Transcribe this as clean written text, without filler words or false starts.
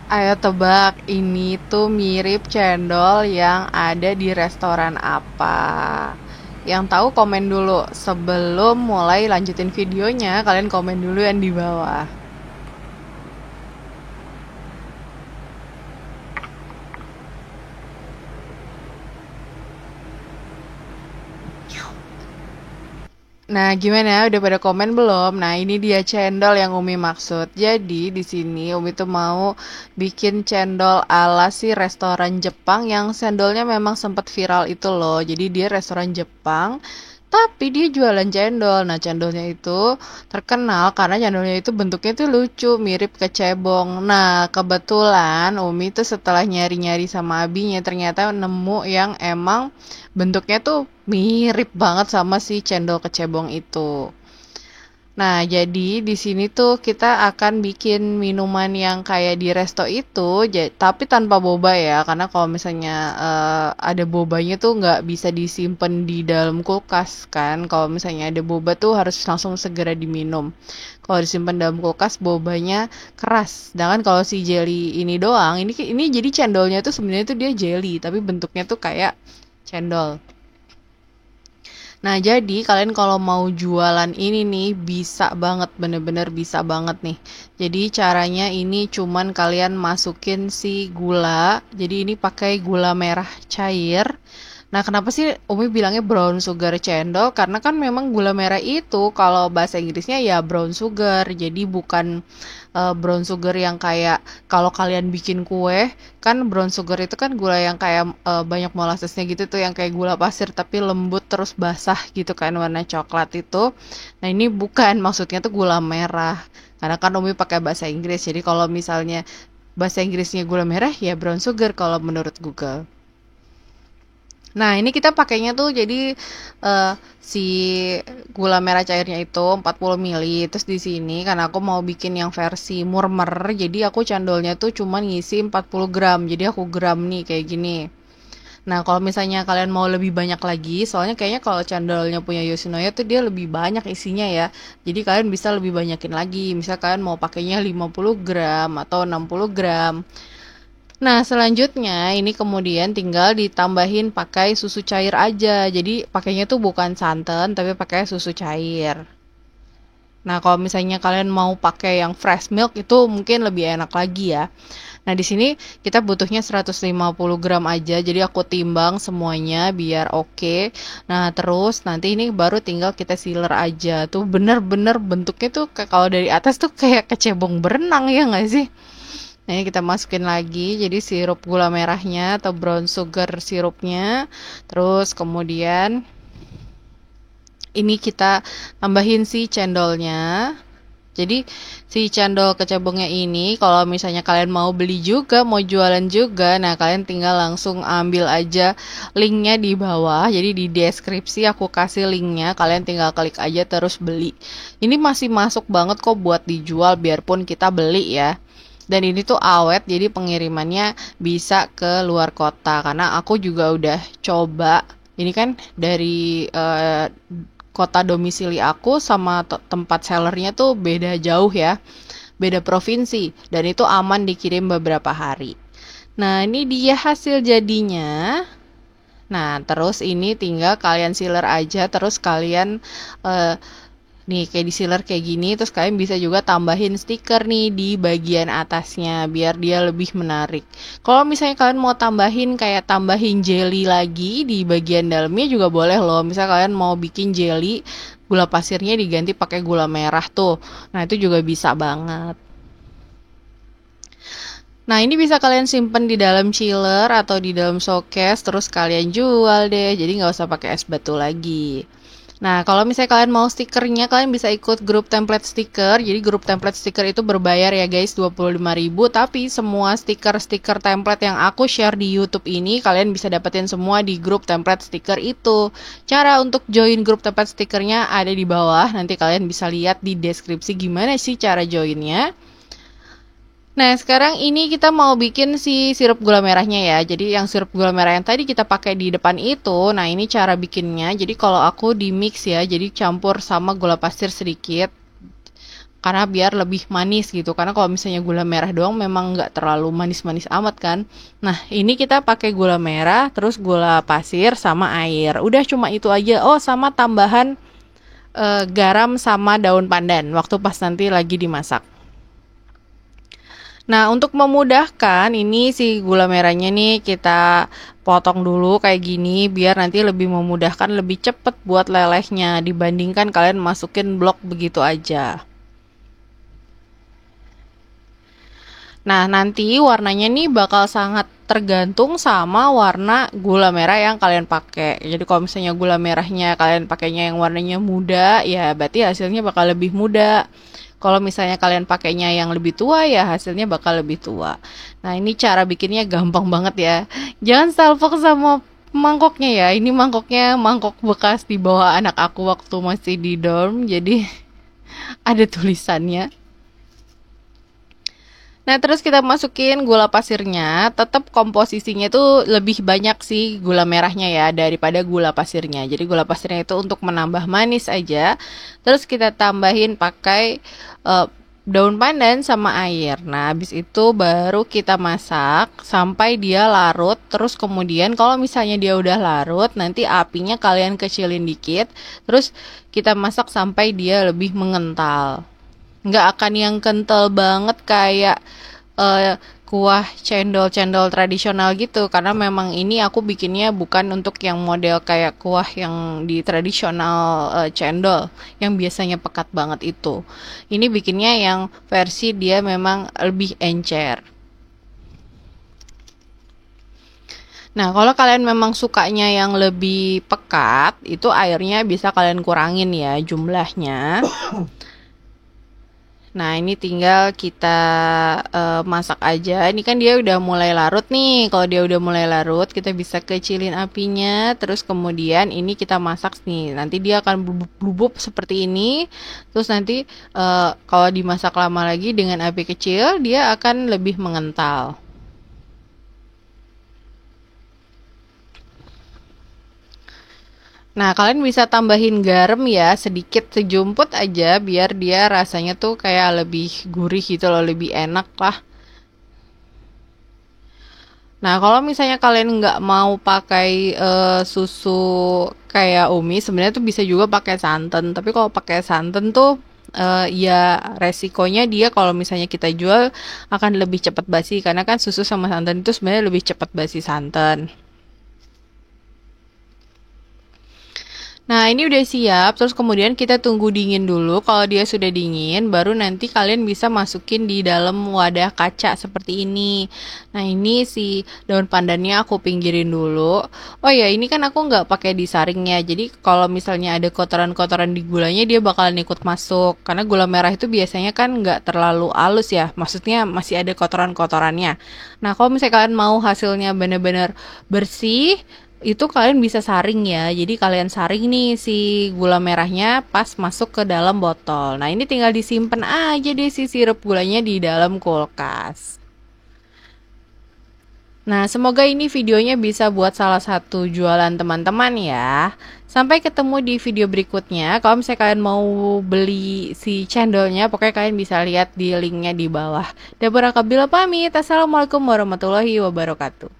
Ayo tebak, ini tuh mirip cendol yang ada di restoran apa? Yang tahu komen dulu. Sebelum mulai lanjutin videonya, kalian komen dulu yang di bawah. Nah, gimana? Udah pada komen belum? Nah, ini dia cendol yang Umi maksud. Jadi, di sini Umi tuh mau bikin cendol ala si restoran Jepang yang cendolnya memang sempat viral itu loh. Jadi, dia restoran Jepang, tapi dia jualan cendol. Nah, cendolnya itu terkenal karena cendolnya itu bentuknya tuh lucu, mirip kecebong. Nah, kebetulan Umi tuh setelah nyari-nyari sama abinya ternyata nemu yang emang bentuknya tuh mirip banget sama si cendol kecebong itu. Nah, jadi di sini tuh kita akan bikin minuman yang kayak di resto itu, tapi tanpa boba ya, karena kalau misalnya ada bobanya tuh nggak bisa disimpan di dalam kulkas kan. Kalau misalnya ada boba tuh harus langsung segera diminum. Kalau disimpan dalam kulkas, bobanya keras. Sedangkan kalau si jelly ini doang, ini jadi cendolnya tuh sebenarnya tuh dia jelly, tapi bentuknya tuh kayak cendol. Nah, jadi kalian kalau mau jualan ini nih bisa banget, bener-bener bisa banget nih. Jadi caranya ini cuman kalian masukin si gula. Jadi ini pakai gula merah cair. Nah, kenapa sih Umi bilangnya brown sugar cendol? Karena kan memang gula merah itu kalau bahasa Inggrisnya ya brown sugar. Jadi bukan brown sugar yang kayak kalau kalian bikin kue, kan brown sugar itu kan gula yang kayak banyak molasesnya gitu tuh yang kayak gula pasir tapi lembut terus basah gitu kan warna coklat itu. Nah, ini bukan maksudnya tuh gula merah. Karena kan Umi pakai bahasa Inggris. Jadi kalau misalnya bahasa Inggrisnya gula merah ya brown sugar kalau menurut Google. Nah, ini kita pakainya tuh jadi si gula merah cairnya itu 40 ml. Terus di sini karena aku mau bikin yang versi murmer, jadi aku cendolnya tuh cuman ngisi 40 gram. Jadi aku gram nih kayak gini. Nah, kalau misalnya kalian mau lebih banyak lagi, soalnya kayaknya kalau cendolnya punya Yoshinoya tuh dia lebih banyak isinya ya. Jadi kalian bisa lebih banyakin lagi. Misal kalian mau pakainya 50 gram atau 60 gram. Nah, selanjutnya ini kemudian tinggal ditambahin pakai susu cair aja. Jadi pakainya tuh bukan santan, tapi pakai susu cair. Nah, kalau misalnya kalian mau pakai yang fresh milk itu mungkin lebih enak lagi ya. Nah, di sini kita butuhnya 150 gram aja. Jadi aku timbang semuanya biar oke. Nah, terus nanti ini baru tinggal kita sealer aja. Tuh bener-bener bentuknya tuh kalau dari atas tuh kayak kecebong berenang ya nggak sih? Nah, ini kita masukin lagi, jadi sirup gula merahnya atau brown sugar sirupnya. Terus kemudian ini kita tambahin si cendolnya. Jadi si cendol kecebongnya ini kalau misalnya kalian mau beli juga, mau jualan juga, nah kalian tinggal langsung ambil aja linknya di bawah. Jadi di deskripsi aku kasih linknya, kalian tinggal klik aja terus beli. Ini masih masuk banget kok buat dijual biarpun kita beli ya. Dan ini tuh awet, jadi pengirimannya bisa ke luar kota. Karena aku juga udah coba. Ini kan dari kota domisili aku sama tempat sellernya tuh beda jauh ya. Beda provinsi. Dan itu aman dikirim beberapa hari. Nah, ini dia hasil jadinya. Nah, terus ini tinggal kalian sealer aja. Terus kalian nih kayak di sealer kayak gini, terus kalian bisa juga tambahin stiker nih di bagian atasnya biar dia lebih menarik. Kalau misalnya kalian mau tambahin jelly lagi di bagian dalamnya juga boleh loh. Misal kalian mau bikin jelly, gula pasirnya diganti pakai gula merah tuh. Nah, itu juga bisa banget. Nah, ini bisa kalian simpen di dalam chiller atau di dalam showcase, terus kalian jual deh. Jadi nggak usah pakai es batu lagi. Nah, kalau misalnya kalian mau stikernya, kalian bisa ikut grup template stiker. Jadi grup template stiker itu berbayar ya guys, 25.000. Tapi semua stiker-stiker template yang aku share di YouTube ini, kalian bisa dapetin semua di grup template stiker itu. Cara untuk join grup template stikernya ada di bawah. Nanti kalian bisa lihat di deskripsi gimana sih cara joinnya. Nah, sekarang ini kita mau bikin si sirup gula merahnya ya. Jadi yang sirup gula merah yang tadi kita pakai di depan itu, nah ini cara bikinnya. Jadi kalau aku di mix ya, jadi campur sama gula pasir sedikit. karena biar lebih manis gitu. Karena kalau misalnya gula merah doang memang nggak terlalu manis-manis amat kan. Nah, ini kita pakai gula merah, terus gula pasir sama air. Udah cuma itu aja. Oh, sama tambahan garam sama daun pandan waktu pas nanti lagi dimasak. Nah, untuk memudahkan ini si gula merahnya nih kita potong dulu kayak gini biar nanti lebih memudahkan, lebih cepet buat lelehnya dibandingkan kalian masukin blok begitu aja. Nah, nanti warnanya nih bakal sangat tergantung sama warna gula merah yang kalian pakai. Jadi kalau misalnya gula merahnya kalian pakainya yang warnanya muda, ya berarti hasilnya bakal lebih muda. Kalau misalnya kalian pakainya yang lebih tua, ya hasilnya bakal lebih tua. Nah, ini cara bikinnya gampang banget ya. Jangan salfok sama mangkoknya ya. Ini mangkoknya mangkok bekas dibawa anak aku waktu masih di dorm. Jadi ada tulisannya. Nah, terus kita masukin gula pasirnya, tetap komposisinya itu lebih banyak sih gula merahnya ya daripada gula pasirnya. Jadi gula pasirnya itu untuk menambah manis aja. Terus kita tambahin pakai daun pandan sama air. Nah, habis itu baru kita masak sampai dia larut. Terus kemudian kalau misalnya dia udah larut, nanti apinya kalian kecilin dikit. Terus kita masak sampai dia lebih mengental. Nggak akan yang kental banget kayak kuah cendol-cendol tradisional gitu, karena memang ini aku bikinnya bukan untuk yang model kayak kuah yang di tradisional cendol yang biasanya pekat banget itu. Ini bikinnya yang versi dia memang lebih encer. Nah, kalau kalian memang sukanya yang lebih pekat, itu airnya bisa kalian kurangin ya jumlahnya. Nah, ini tinggal kita masak aja. Ini kan dia udah mulai larut nih. Kalau dia udah mulai larut, kita bisa kecilin apinya. Terus kemudian ini kita masak nih. Nanti dia akan blubub seperti ini. Terus nanti kalau dimasak lama lagi dengan api kecil, dia akan lebih mengental. Nah, kalian bisa tambahin garam ya, sedikit sejumput aja biar dia rasanya tuh kayak lebih gurih gitu loh, lebih enak lah. Nah, kalau misalnya kalian nggak mau pakai susu kayak Umi, sebenarnya tuh bisa juga pakai santan. Tapi kalau pakai santan tuh ya resikonya dia kalau misalnya kita jual akan lebih cepat basi karena kan susu sama santan itu sebenarnya lebih cepat basi santan. Nah, ini udah siap, terus kemudian kita tunggu dingin dulu. Kalau dia sudah dingin, baru nanti kalian bisa masukin di dalam wadah kaca seperti ini. Nah, ini si daun pandannya aku pinggirin dulu. Oh ya, ini kan aku nggak pakai disaringnya. Jadi kalau misalnya ada kotoran-kotoran di gulanya, dia bakalan ikut masuk. Karena gula merah itu biasanya kan nggak terlalu halus ya. Maksudnya masih ada kotoran-kotorannya. Nah, kalau misalnya kalian mau hasilnya benar-benar bersih, itu kalian bisa saring ya. Jadi kalian saring nih si gula merahnya pas masuk ke dalam botol. Nah, ini tinggal disimpan aja deh si sirup gulanya di dalam kulkas. Nah, semoga ini videonya bisa buat salah satu jualan teman-teman ya. Sampai ketemu di video berikutnya. Kalau misalnya kalian mau beli si cendolnya, pokoknya kalian bisa lihat di linknya di bawah. Deborah Kabila pamit. Assalamualaikum warahmatullahi wabarakatuh.